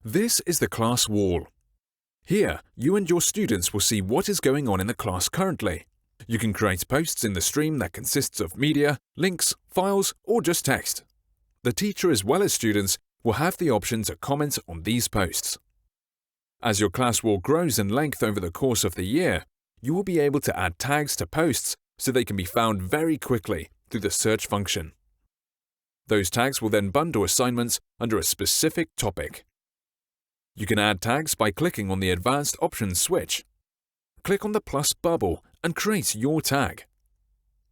This is the class wall. Here, you and your students will see what is going on in the class currently. You can create posts in the stream that consists of media, links, files, or just text. The teacher as well as students will have the option to comment on these posts. As your class wall grows in length over the course of the year, you will be able to add tags to posts so they can be found very quickly through the search function. Those tags will then bundle assignments under a specific topic. You can add tags by clicking on the Advanced Options switch. Click on the plus bubble and create your tag.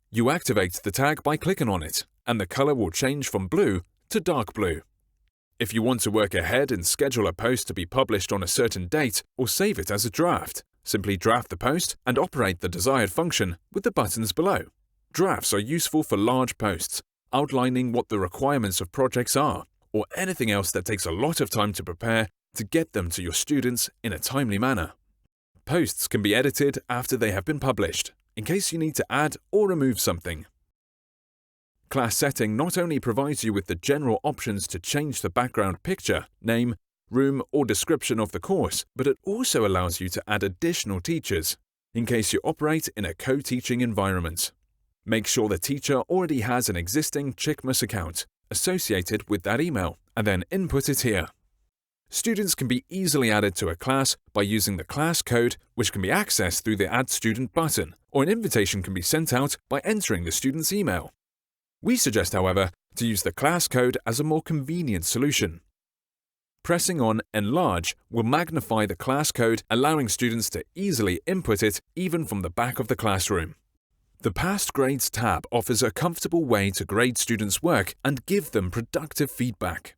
You activate the tag by clicking on it, and the color will change from blue to dark blue. If you want to work ahead and schedule a post to be published on a certain date or save it as a draft, simply draft the post and operate the desired function with the buttons below. Drafts are useful for large posts, outlining what the requirements of projects are, or anything else that takes a lot of time to prepare to get them to your students in a timely manner. Posts can be edited after they have been published, in case you need to add or remove something. Class Setting not only provides you with the general options to change the background picture, name, room, or description of the course, but it also allows you to add additional teachers, in case you operate in a co-teaching environment. Make sure the teacher already has an existing Cikumas account associated with that email, and then input it here. Students can be easily added to a class by using the class code, which can be accessed through the Add Student button, or an invitation can be sent out by entering the student's email. We suggest, however, to use the class code as a more convenient solution. Pressing on Enlarge will magnify the class code, allowing students to easily input it even from the back of the classroom. The Past Grades tab offers a comfortable way to grade students' work and give them productive feedback.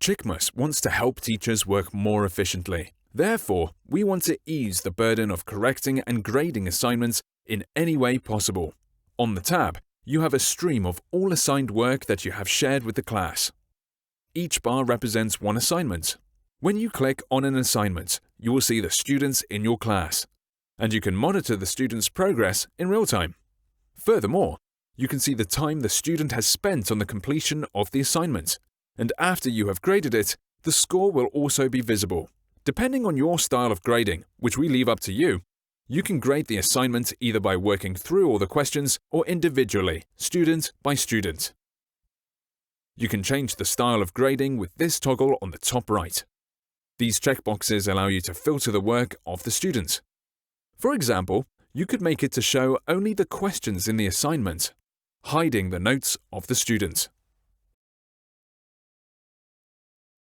Cikumas wants to help teachers work more efficiently. Therefore, we want to ease the burden of correcting and grading assignments in any way possible. On the tab, you have a stream of all assigned work that you have shared with the class. Each bar represents one assignment. When you click on an assignment, you will see the students in your class, and you can monitor the student's progress in real time. Furthermore, you can see the time the student has spent on the completion of the assignment, and after you have graded it, the score will also be visible. Depending on your style of grading, which we leave up to you, you can grade the assignment either by working through all the questions or individually, student by student. You can change the style of grading with this toggle on the top right. These checkboxes allow you to filter the work of the student. For example, you could make it to show only the questions in the assignment, hiding the notes of the student.